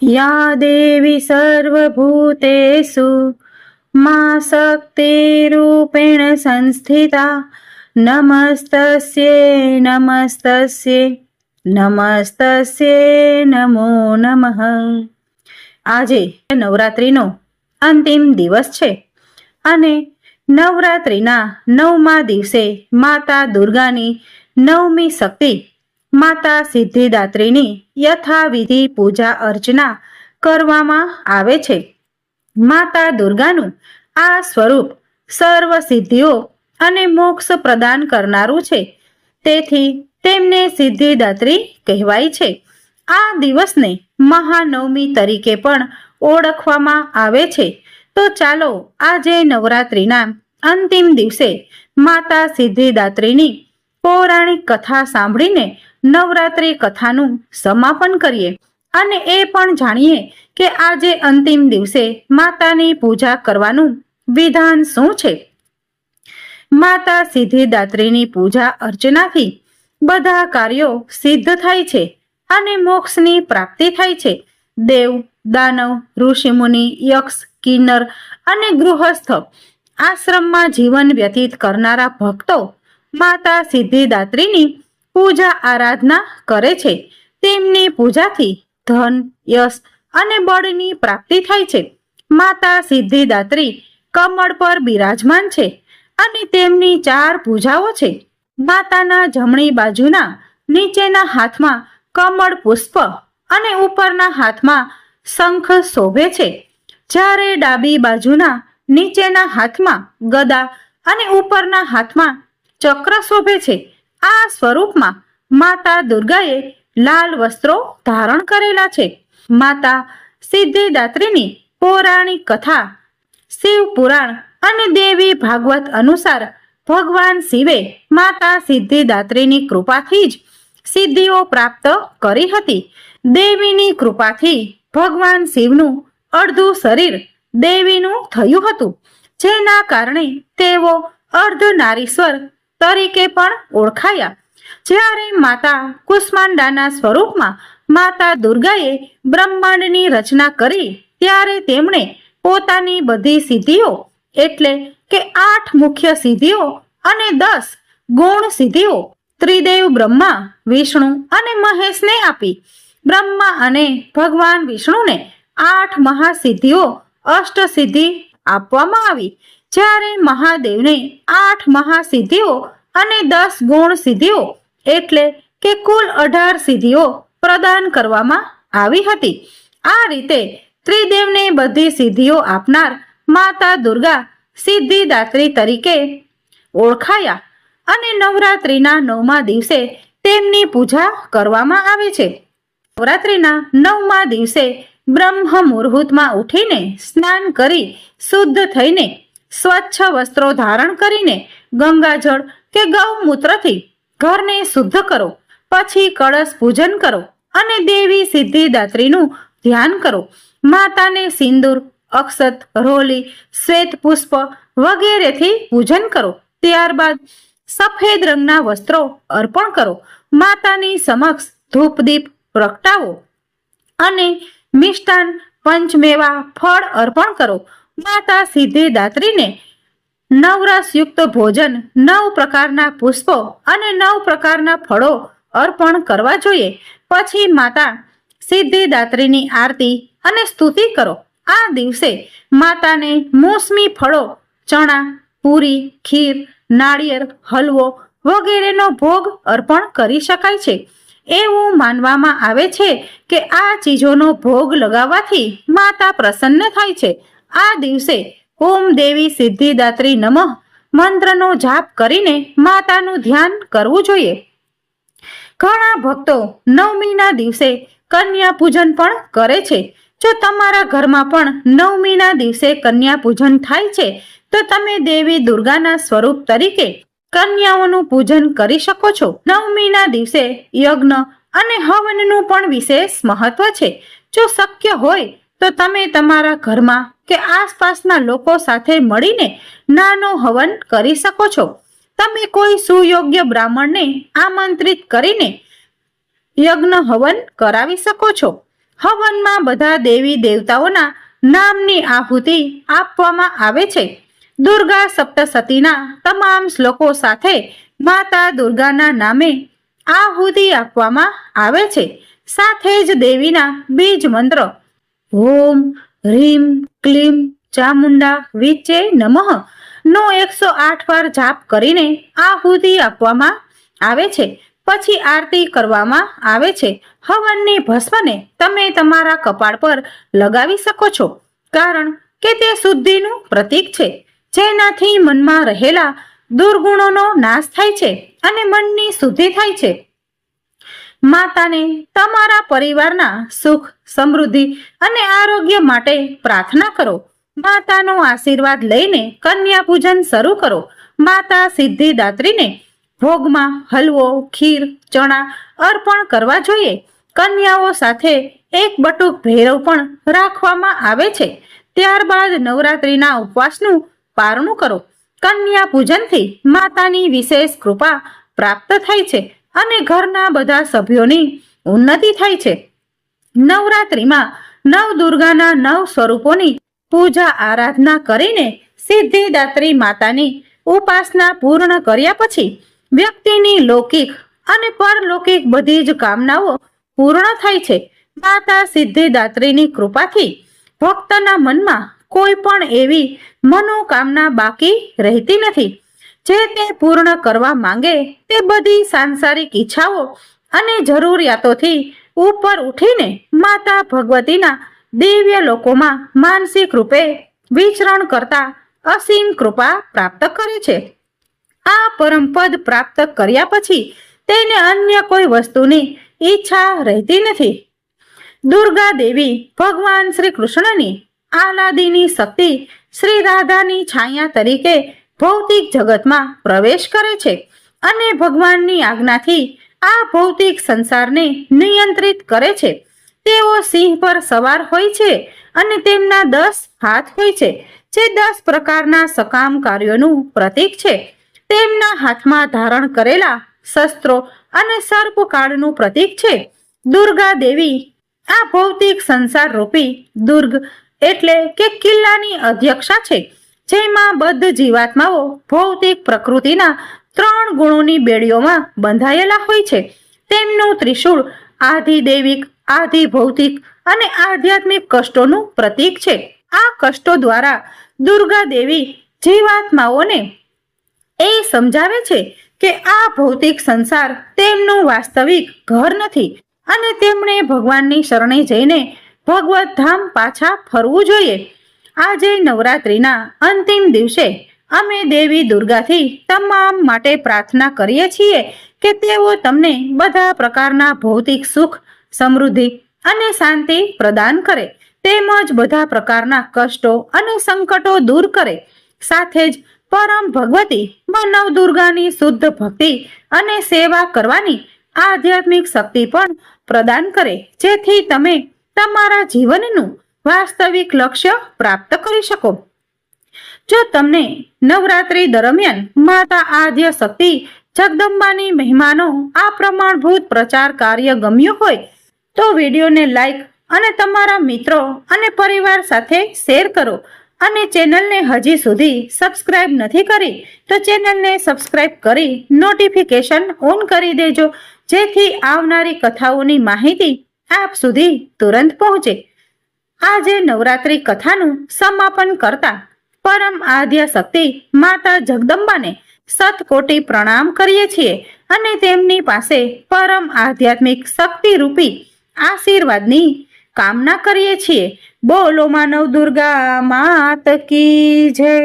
या देवी सर्वभूतेषु मा शक्तिरूपेण संस्थिता नमस्तस्यै नमस्तस्यै નમસ્તસ્યે નમો નમઃ। આજે નવરાત્રિનો અંતિમ દિવસ છે અને નવરાત્રિના 9મા દિવસે માતા દુર્ગાની 9મી શક્તિ માતા સિદ્ધિદાત્રીની યથાવિધિ પૂજા અર્ચના કરવામાં આવે છે। માતા દુર્ગાનું આ સ્વરૂપ સર્વ સિદ્ધિઓ અને મોક્ષ પ્રદાન કરનારું છે, તેથી તેમને સિદ્ધિદાત્રી કહેવાય છે। આ દિવસને મહાનવમી તરીકે પણ ઓળખવામાં આવે છે। તો ચાલો આજે નવરાત્રિના અંતિમ દિવસે માતા સિદ્ધિદાત્રીની પૌરાણિક કથા સાંભળીને નવરાત્રિ કથાનું સમાપન કરીએ અને એ પણ જાણીએ કે આજે અંતિમ દિવસે માતાની પૂજા કરવાનું વિધાન શું છે। માતા સિદ્ધિદાત્રીની પૂજા અર્ચનાથી બધા કાર્યો સિદ્ધ થાય છે અને મોક્ષની પ્રાપ્તિ થાય છે। દેવ, દાનવ, ઋષિમુનિ, યક્ષ, કિન્નર અને ગૃહસ્થ આશ્રમમાં જીવન વ્યતીત કરનારા ભક્તો માતા સિદ્ધિદાત્રીની પૂજા આરાધના કરે છે। તેમની પૂજાથી ધન, યશ અને બળની પ્રાપ્તિ થાય છે। માતા સિદ્ધિદાત્રી કમળ પર બિરાજમાન છે અને તેમની 4 ભુજાઓ છે। માતાના જમણી બાજુના નીચેના હાથમાં કમળ પુષ્પ અને ઉપરના હાથમાં શંખ શોભે છે, જ્યારે ડાબી બાજુના નીચેના હાથમાં ગદા અને ઉપરના હાથમાં ચક્ર શોભે છે। આ સ્વરૂપમાં માતા દુર્ગાએ લાલ વસ્ત્રો ધારણ કરેલા છે। માતા સિદ્ધિદાત્રીની પૌરાણિક કથા શિવ પુરાણ અને દેવી ભાગવત અનુસાર ભગવાન શિવે માતા સિદ્ધિદાત્રીની કૃપાથી જ સિદ્ધિઓ પ્રાપ્ત કરી હતી। દેવીની કૃપાથી ભગવાન શિવનું અડધું શરીર દેવીનું થયું હતું, જેના કારણે તેઓ અર્ધનારીશ્વર તરીકે પણ ઓળખાયા। જ્યારે માતા કુષ્માંડાના સ્વરૂપમાં માતા દુર્ગાએ બ્રહ્માંડની રચના કરી, ત્યારે તેમણે પોતાની બધી સિદ્ધિઓ એટલે કે 8 મુખ્ય સિદ્ધિઓ અને 10 ગૌણ સિદ્ધિઓ ત્રિદેવ બ્રહ્મા, વિષ્ણુ અને મહેશને આપી। બ્રહ્મા અને ભગવાન વિષ્ણુને 8 મહાસિદ્ધિઓ અષ્ટસિદ્ધિ આપવામાં આવી, જ્યારે મહાદેવને 8 મહાસિદ્ધિઓ અને 10 ગૌણ સિદ્ધિઓ એટલે કે કુલ 18 સિદ્ધિઓ પ્રદાન કરવામાં આવી હતી। આ રીતે ત્રિદેવને બધી સિદ્ધિઓ આપનાર માતા દુર્ગા સિદ્ધિદાત્રી તરીકે ઓળખાયા અને નવરાત્રિના 9મા દિવસે તેમની પૂજા કરવામાં આવે છે। નવરાત્રિના 9મા દિવસે બ્રહ્મ મુહૂર્તમાં ઉઠીને સ્નાન કરી શુદ્ધ થઈને સ્વચ્છ વસ્ત્રો ધારણ કરીને ગંગાજળ કે ગૌમૂત્રથી ઘરને શુદ્ધ કરો। પછી કળશ પૂજન કરો અને દેવી સિદ્ધિદાત્રીનું ધ્યાન કરો। માતાને સિંદૂર, અક્ષત, રોલી, શ્વેત પુષ્પ વગેરેથી પૂજન કરો। ત્યારબાદ સફેદ રંગના વસ્ત્રો અર્પણ કરો। માતાની સમક્ષ ધૂપદીપ પ્રગટાવો અને મિષ્ટાન, પંચમેવા, ફળ અર્પણ કરો। માતા સિદ્ધિદાત્રીને 9 રસયુક્ત ભોજન, 9 પ્રકારના પુષ્પો અને 9 પ્રકારના ફળો અર્પણ કરવા જોઈએ। પછી માતા સિદ્ધિદાત્રીની આરતી અને સ્તુતિ કરો। આ દિવસે માતાને મોસમી ફળો, ચણા, પૂરી, ખીર, નાળિયેર, હલવો વગેરેનો ભોગ અર્પણ કરી શકાય છે। એવું માનવામાં આવે છે કે આ ચીજોનો ભોગ લગાવવાથી માતા પ્રસન્ન થાય છે। આ દિવસે ઓમ દેવી સિદ્ધિદાત્રી નમઃ મંત્રનો જાપ કરીને માતાનું ધ્યાન કરવું જોઈએ। ઘણા ભક્તો 9મીના દિવસે કન્યા પૂજન પણ કરે છે। જો તમારા ઘરમાં પણ 9મીના દિવસે કન્યા પૂજન થાય છે તો તમે દેવી દુર્ગાના સ્વરૂપ તરીકે કન્યાઓનું પૂજન કરી શકો છો। 9મીના દિવસે યજ્ઞ અને હવનનું પણ વિશેષ મહત્વ છે। જો શક્ય હોય તો તમે તમારા ઘરમાં કે આસપાસના લોકો સાથે મળીને નાનો હવન કરી શકો છો। તમે કોઈ સુયોગ્ય બ્રાહ્મણને આમંત્રિત કરીને યજ્ઞ હવન કરાવી શકો છો। હવનમાં બધા દેવી દેવતાઓના નામની આહુતિ આપવામાં આવે છે. દુર્ગા સપ્તસતીના તમામ શ્લોકો સાથે માતા દુર્ગાના નામે આહુતિ આપવામાં આવે છે. સાથે જ દેવીના બીજ મંત્ર ઓમ હ્રીમ ક્લીમ ચામુંડા વિચે નમઃ નો 108 વાર જાપ કરીને આહુતિ આપવામાં આવે છે. પછી આરતી કરવામાં આવે છે. હવનની ભસ્મને તમે તમારા કપાળ પર લગાવી શકો છો, કારણ કે તે શુદ્ધિનું પ્રતીક છે, જેનાથી મનમાં રહેલા દુર્ગુણોનો નાશ થાય છે અને મનની શુદ્ધિ થાય છે. માતાને તમારા પરિવારના સુખ, સમૃદ્ધિ અને આરોગ્ય માટે પ્રાર્થના કરો. માતાનો આશીર્વાદ લઈને કન્યા પૂજન શરૂ કરો. માતા સિદ્ધિદાત્રીને ભોગમાં હલવો, ખીર, ચણા અર્પણ કરવા જોઈએ. કન્યાઓ સાથે એક બટુક ભૈરવ પણ રાખવામાં આવે છે. ત્યારબાદ નવરાત્રિના ઉપવાસનું પારણું કરો. કન્યા પૂજનથી માતાની વિશેષ કૃપા પ્રાપ્ત થાય છે અને ઘરના બધા સભ્યોની ઉન્નતિ થાય છે. નવરાત્રિમાં નવદુર્ગાના 9 સ્વરૂપોની પૂજા આરાધના કરીને સિદ્ધિદાત્રી માતાની ઉપાસના પૂર્ણ કર્યા પછી વ્યક્તિની લૌકિક અને પરલૌકિક બધી જ કામનાઓ પૂર્ણ થાય છે. માતા સિદ્ધિદાત્રીની કૃપાથી ભક્તના મનમાં કોઈ પણ એવી મનોકામના બાકી રહેતી નથી. જે તે પૂર્ણ કરવા માંગે તે બધી સાંસારિક ઈચ્છાઓ અને જરૂરિયાતોથી ઉપર ઉઠીને માતા ભગવતીના દિવ્ય લોકોમાં માનસિક રૂપે વિચરણ કરતા અસીમ કૃપા પ્રાપ્ત કરે છે. આ પરમપદ પ્રાપ્ત કર્યા પછી તેને અન્ય કોઈ વસ્તુની ઈચ્છા રહેતી નથી. દુર્ગા દેવી ભગવાન શ્રી કૃષ્ણની આહલાદીની શક્તિ શ્રી રાધાની છાયા તરીકે ભૌતિક જગતમાં પ્રવેશ કરે છે અને ભગવાનની આજ્ઞાથી આ ભૌતિક સંસારને નિયંત્રિત કરે છે. તેઓ સિંહ પર સવાર હોય છે અને તેમના 10 હાથ હોય છે, જે 10 પ્રકારના સકામ કાર્યોનું પ્રતીક છે. તેમના હાથમાં ધારણ કરેલા શસ્ત્રો અને સર્પકાળનું પ્રતીક છે. દુર્ગા દેવી આ ભૌતિક સંસાર રૂપી દુર્ગ એટલે કે કિલ્લાની અધ્યક્ષા છે, જેમાં બદ્ધ જીવાત્માઓ ભૌતિક પ્રકૃતિના 3 ગુણોની બેડીઓમાં બંધાયેલા હોય છે. તેમનું ત્રિશૂળ આધિદૈવિક, આધિભૌતિક અને આધ્યાત્મિક કષ્ટોનું પ્રતીક છે. આ કષ્ટો દ્વારા દુર્ગા દેવી જીવાત્માઓને એ સમજાવે છે કે આ ભૌતિક સંસાર તેમનું વાસ્તવિક ઘર નથી અને તેમણે ભગવાનની શરણે જઈને ભગવત ધામ પાછા ફરવું જોઈએ. આજે નવરાત્રિના અંતિમ દિવસે અમે દેવી દુર્ગાથી તમામ માટે પ્રાર્થના કરીએ છીએ કે તેઓ તમને બધા પ્રકારના ભૌતિક સુખ, સમૃદ્ધિ અને શાંતિ પ્રદાન કરે, તેમજ બધા પ્રકારના કષ્ટો અને સંકટો દૂર કરે. સાથે જ પરમ ભગવતી નવ દુર્ગાની શુદ્ધ ભક્તિ અને સેવા કરવાની આધ્યાત્મિક શક્તિ પણ પ્રદાન કરે, જેથી તમે તમારા જીવનનું વાસ્તવિક લક્ષ્ય પ્રાપ્ત કરી શકો. જો તમને નવરાત્રી દરમિયાન માતા આદ્ય શક્તિ જગદંબાની મહિમાનો આ પ્રમાણભૂત પ્રચાર કાર્ય ગમ્યું હોય તો વિડીયોને લાઈક અને તમારા મિત્રો અને પરિવાર સાથે શેર કરો. અને ચેનલને હજી સુધી સબસ્ક્રાઇબ નથી કરી તો ચેનલને સબસ્ક્રાઇબ કરી નોટિફિકેશન ઓન કરી દેજો, જેથી આવનારી કથાઓની માહિતી આપ સુધી તુરંત પહોંચે. આજે નવરાત્રી કથાનું સમાપન કરતા પરમ આદ્ય શક્તિ માતા જગદંબાને શતકોટી પ્રણામ કરીએ છીએ અને તેમની પાસે પરમ આધ્યાત્મિક શક્તિ રૂપી આશીર્વાદની કામના કરીએ છીએ. બોલો માનવ દુર્ગા માત કી જય.